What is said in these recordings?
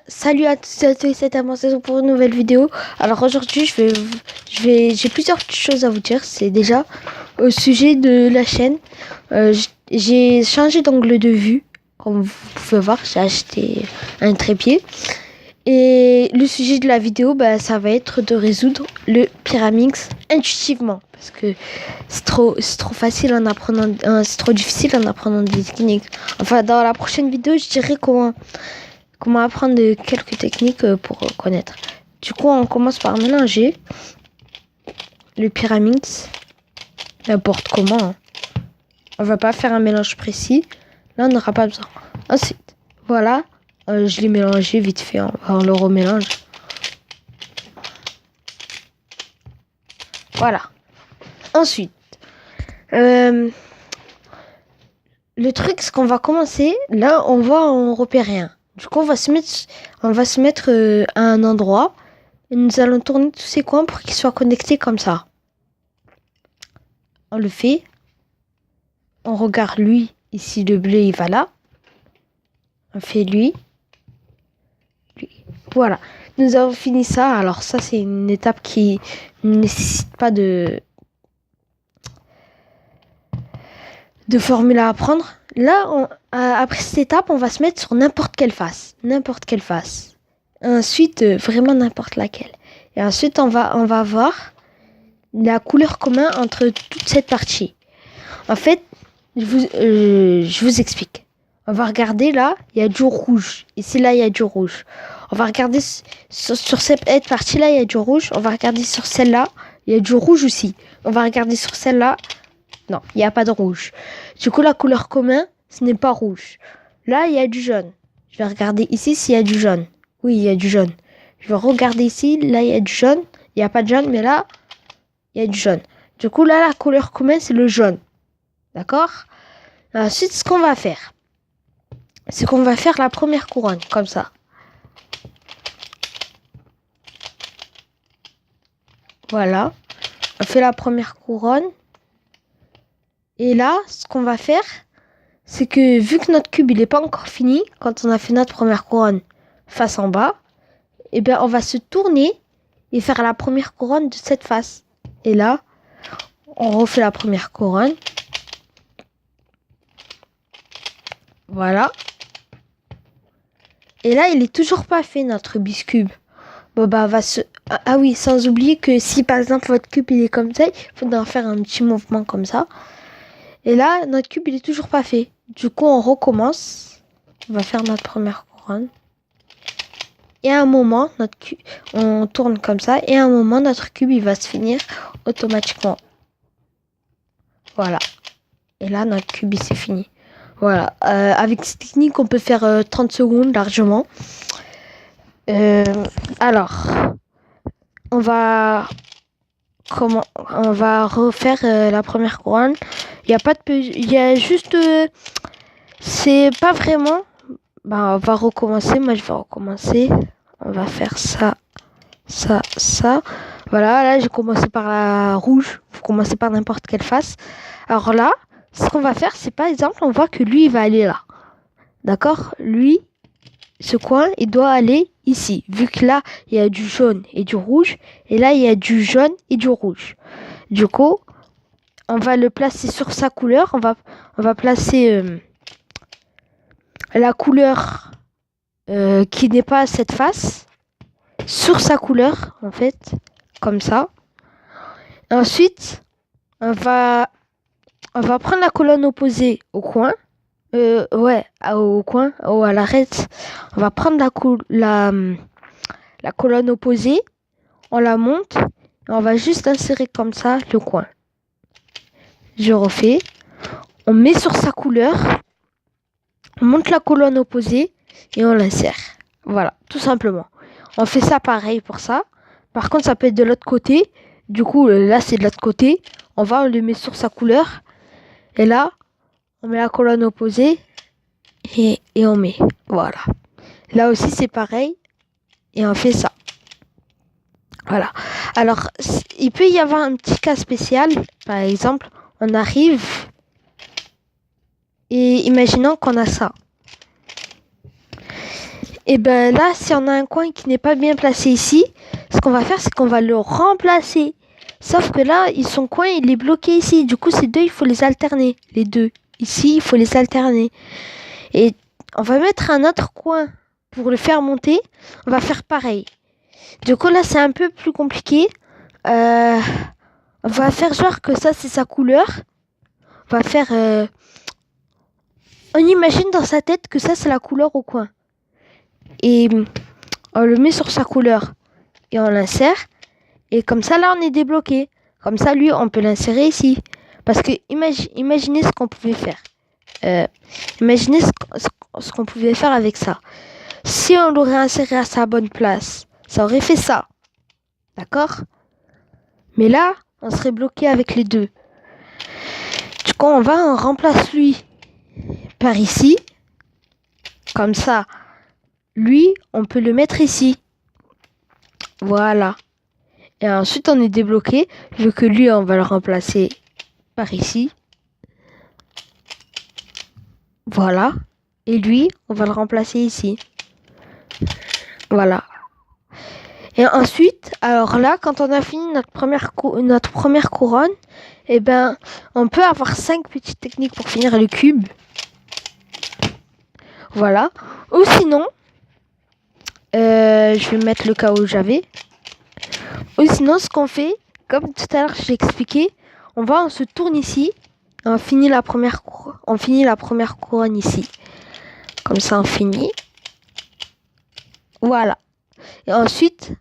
Salut à tous et à tous, c'est Amandine pour une nouvelle vidéo. Alors aujourd'hui, j'ai plusieurs petites choses à vous dire. C'est déjà au sujet de la chaîne. J'ai changé d'angle de vue. Comme vous pouvez voir, j'ai acheté un trépied. Et le sujet de la vidéo, ça va être de résoudre le Pyraminx intuitivement. Parce que c'est trop facile en apprenant, c'est trop difficile en apprenant des techniques. Enfin, dans la prochaine vidéo, je dirais comment apprendre quelques techniques pour connaître. Du coup, on commence par mélanger le Pyraminx n'importe comment. Hein. On va pas faire un mélange précis. Là, on n'aura pas besoin. Ensuite, voilà, je l'ai mélangé vite fait. On le remélange. Voilà. Ensuite, le truc, c'est qu'on va commencer. Là, on va en repérer un. Du coup, on va se mettre à un endroit et nous allons tourner tous ces coins pour qu'ils soient connectés comme ça. On le fait. On regarde lui. Ici, le bleu, il va là. On fait lui. Voilà. Nous avons fini ça. Alors ça, c'est une étape qui ne nécessite pas de formule à apprendre. Là, après cette étape, on va se mettre sur n'importe quelle face. Ensuite, vraiment n'importe laquelle. Et ensuite, on va voir la couleur commune entre toute cette partie. En fait, je vous explique. On va regarder là, il y a du rouge. Ici, là, il y a du rouge. On va regarder sur cette partie-là, il y a du rouge. On va regarder sur celle-là, il y a du rouge aussi. On va regarder sur celle-là. Non, il n'y a pas de rouge. Du coup, la couleur commune, ce n'est pas rouge. Là, il y a du jaune. Je vais regarder ici s'il y a du jaune. Oui, il y a du jaune. Je vais regarder ici. Là, il y a du jaune. Il n'y a pas de jaune, mais là, il y a du jaune. Du coup, là, la couleur commune, c'est le jaune. D'accord ? Ensuite, ce qu'on va faire, c'est qu'on va faire la première couronne, comme ça. Voilà. On fait la première couronne. Et là, ce qu'on va faire, c'est que vu que notre cube il n'est pas encore fini, quand on a fait notre première couronne face en bas, et bien on va se tourner et faire la première couronne de cette face. Et là, on refait la première couronne. Voilà. Et là, il est toujours pas fait notre biscube. Bon on va se... Ah oui, sans oublier que si par exemple votre cube il est comme ça, il faudra faire un petit mouvement comme ça. Et là, notre cube, il est toujours pas fait. Du coup, on recommence. On va faire notre première couronne. Et à un moment, on tourne comme ça. Et à un moment, notre cube, il va se finir automatiquement. Voilà. Et là, notre cube, il s'est fini. Voilà. Avec cette technique, on peut faire 30 secondes largement. Alors, on va refaire la première couronne. Il y a juste c'est pas vraiment. On va recommencer. Moi, je vais recommencer. On va faire ça. Voilà, là, j'ai commencé par la rouge. Vous commencez par n'importe quelle face. Alors là, ce qu'on va faire, c'est par exemple, on voit que lui, il va aller là. D'accord ? Lui, ce coin, il doit aller ici. Vu que là, il y a du jaune et du rouge. Et là, il y a du jaune et du rouge. Du coup, on va le placer sur sa couleur. On va placer la couleur qui n'est pas cette face sur sa couleur, en fait. Comme ça. Ensuite, on va prendre la colonne opposée au coin. Au coin, à l'arête. On va prendre la colonne opposée. On la monte. Et on va juste insérer comme ça le coin. Je refais. On met sur sa couleur. On monte la colonne opposée. Et on l'insère. Voilà, tout simplement. On fait ça pareil pour ça. Par contre, ça peut être de l'autre côté. Du coup, là, c'est de l'autre côté. On le met sur sa couleur. Et là, on met la colonne opposée. Et on met. Voilà. Là aussi, c'est pareil. Et on fait ça. Voilà. Alors, il peut y avoir un petit cas spécial. Par exemple, on arrive. Et imaginons qu'on a ça. Et ben là, si on a un coin qui n'est pas bien placé ici, ce qu'on va faire, c'est qu'on va le remplacer. Sauf que là, son coin, il est bloqué ici. Du coup, ces deux, il faut les alterner. Les deux. Ici, il faut les alterner. Et on va mettre un autre coin pour le faire monter. On va faire pareil. Du coup, là, c'est un peu plus compliqué. On va faire genre que ça, c'est sa couleur. On va faire... On imagine dans sa tête que ça, c'est la couleur au coin. Et on le met sur sa couleur. Et on l'insère. Et comme ça, là, on est débloqué. Comme ça, lui, on peut l'insérer ici. Parce que imaginez ce qu'on pouvait faire. Imaginez ce qu'on pouvait faire avec ça. Si on l'aurait inséré à sa bonne place, ça aurait fait ça. D'accord? Mais là, on serait bloqué avec les deux. Du coup, on remplace lui par ici. Comme ça, lui, on peut le mettre ici. Voilà. Et ensuite, on est débloqué. Vu que lui, on va le remplacer par ici. Voilà. Et lui, on va le remplacer ici. Voilà. Et ensuite, alors là, quand on a fini notre première couronne, eh ben, on peut avoir 5 petites techniques pour finir le cube. Voilà. Ou sinon, je vais mettre le cas où j'avais. Ou sinon, ce qu'on fait, comme tout à l'heure j'ai expliqué, on se tourne ici. On finit la première couronne ici. Comme ça, on finit. Voilà. Et ensuite,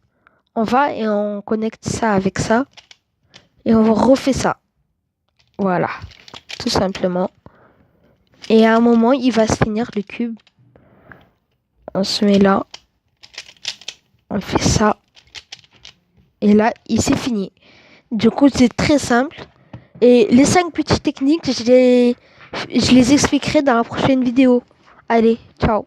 on va et on connecte ça avec ça. Et on refait ça. Voilà. Tout simplement. Et à un moment, il va se finir le cube. On se met là. On fait ça. Et là, il s'est fini. Du coup, c'est très simple. Et les 5 petites techniques, je les expliquerai dans la prochaine vidéo. Allez, ciao.